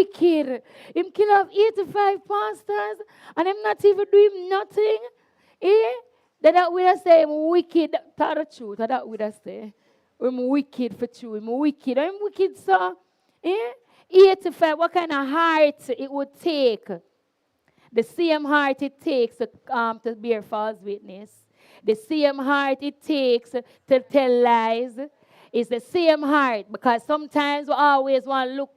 wicked. Him kill off 85 pastors and him not even doing nothing. Eh? That would have say him wicked. Tell the truth. That would have say him wicked for true. Him wicked. Him wicked, so. Eh? 85, what kind of heart it would take? The same heart it takes to bear false witness. The same heart it takes to tell lies. It's the same heart, because sometimes we always want to look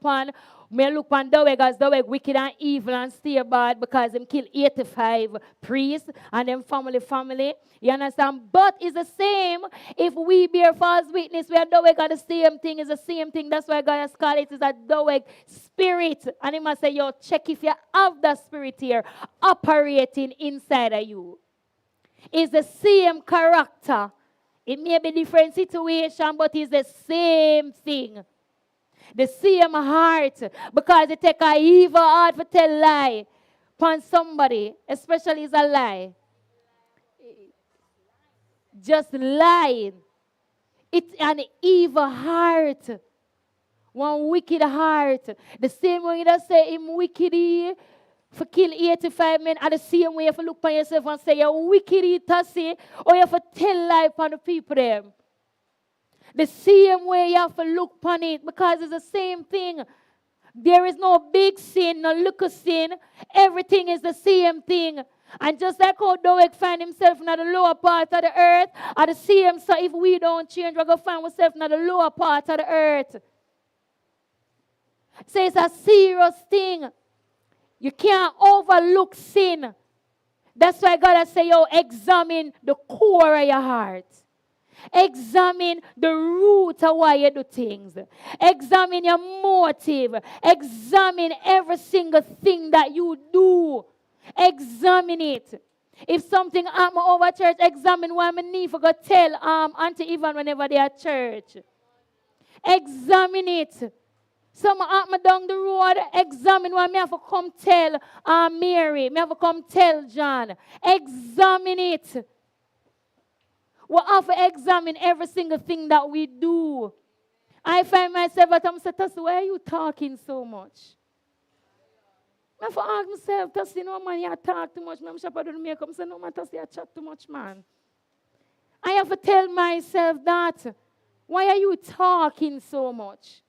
upon Doeg as Doeg wicked and evil and stay bad because him kill 85 priests and them family. You understand? But it's the same if we bear false witness. We are Doeg are the same thing. It's the same thing. That's why God has called it is a Doeg spirit. And he must say, yo, check if you have that spirit here operating inside of you. It's the same character. It may be different situation, but it's the same thing. The same heart. Because it take a evil heart to tell lie upon somebody, especially it's a lie. Just lying. It's an evil heart. One wicked heart. The same way you say him wicked here for kill 85 men, and the same way you have to look upon yourself and say you're wicked, Tassy, or you have to tell lie upon the people there. The same way you have to look upon it, because it's the same thing. There is no big sin, no little sin. Everything is the same thing. And just like how Doeg find himself in the lower part of the earth, at the same, so if we don't change, we're going to find ourselves in the lower part of the earth. So it's a serious thing. You can't overlook sin. That's why God has said, yo, examine the core of your heart. Examine the root of why you do things. Examine your motive. Examine every single thing that you do. Examine it. If something happen over church, examine why I need to go tell Auntie Evang whenever they are at church. Examine it. Some happen down the road, examine why I have to come tell Mary. I have to come tell John. Examine it. We have to examine every single thing that we do. I find myself at times saying, Tassy, why are you talking so much? I have to ask myself, Tassy, no man, you talk too much. I'm shop doing makeup. I say, no man, Tassy, you chat too much, man. I have to tell myself that. Why are you talking so much?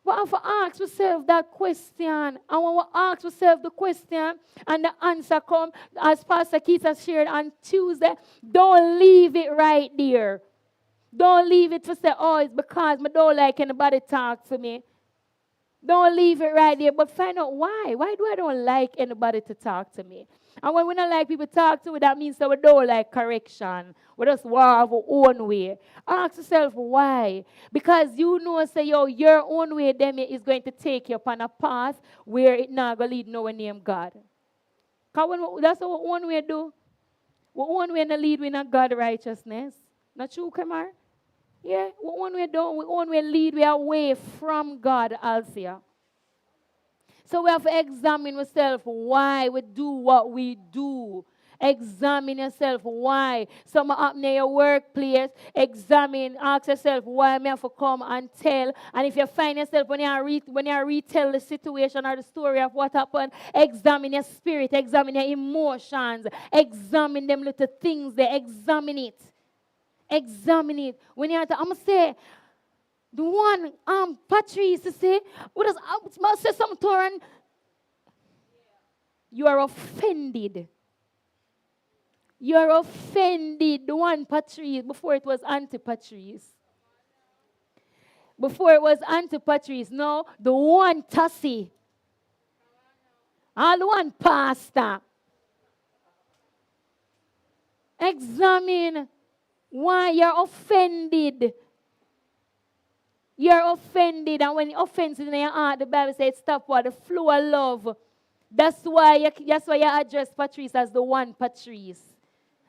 We have to ask ourselves that question. And when we ask ourselves the question and the answer comes, as Pastor Keith has shared on Tuesday, don't leave it right there. Don't leave it to say, oh, it's because I don't like anybody talk to me. Don't leave it right there, but find out why. Why do I don't like anybody to talk to me? And when we don't like people talk to me, that means that we don't like correction. We just want our own way. Ask yourself why. Because you know, say, yo, your own way then is going to take you upon a path where it not going to lead nowhere near God. Because that's what our own way do. Our own way to lead we not God righteousness. Not true, Kamar? Yeah, our own way do. Our own way lead we away from God also. So we have to examine ourselves why we do what we do. Examine yourself why. Some up near your workplace, examine, ask yourself why I have to come and tell. And if you find yourself when you retell the situation or the story of what happened, examine your spirit, examine your emotions, examine them little things there, examine it. Examine it. When you have to, I'm going to say, the one Patrice to say, what does I say something to her and you are offended. You are offended. The one Patrice before it was anti-Patrice. Before it was anti-Patrice. No, the one Tassy. And the one pastor. Examine why you're offended. You're offended, and when offense is in your heart, the Bible says stop what? The flow of love. That's why you address Patrice as the one Patrice.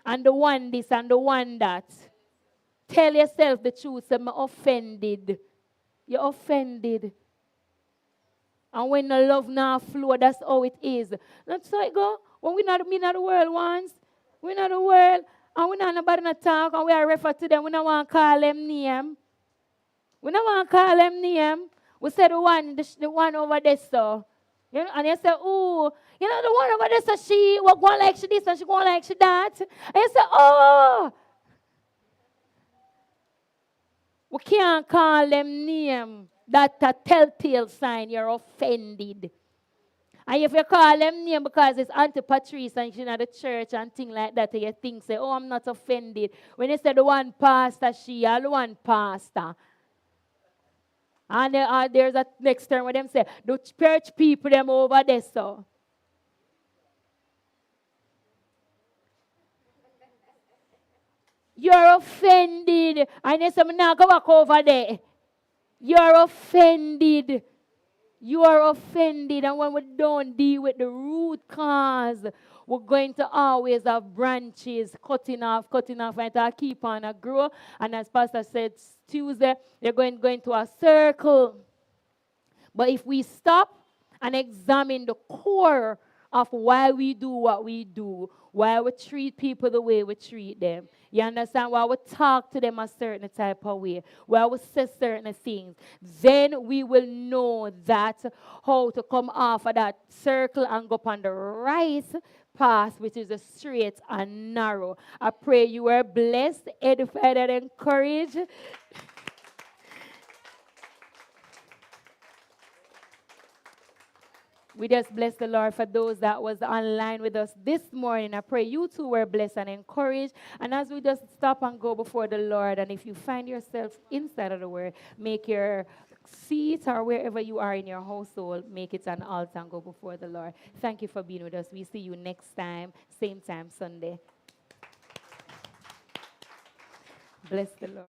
And the one this and the one that. Tell yourself the truth. I'm offended. You're offended. And when the love now flow, that's how it is. That's how it go. When we're not the world once, we're not the world, and we're not nobody to talk, and we are refer to them, we don't want to call them name. We don't want to call them name. We say the one over there, so. You know, and you say, oh, you know, the one over there, so she was going like she this and she going like she that. And you say, oh, we can't call them name. That's a telltale sign you're offended. And if you call them name because it's Auntie Patrice and she's at the church and things like that, you think, say, oh, I'm not offended. When you say the one pastor, she, or the one pastor. And there's a next term where them say, the church people, them over there, so. You're offended. And they say, I'm not going to walk over there. You're offended. You are offended, and when we don't deal with the root cause, we're going to always have branches cutting off, and it'll keep on a grow. And as Pastor said Tuesday, you're going to a circle. But if we stop and examine the core of why we do what we do, why we treat people the way we treat them, you understand? Why we talk to them a certain type of way, why we say certain things, then we will know that how to come off of that circle and go on the right path, which is a straight and narrow. I pray you are blessed, edified, and encouraged. We just bless the Lord for those that was online with us this morning. I pray you too were blessed and encouraged. And as we just stop and go before the Lord, and if you find yourself inside of the Word, make your seat or wherever you are in your household, make it an altar and go before the Lord. Thank you for being with us. We see you next time, same time, Sunday. Bless the Lord.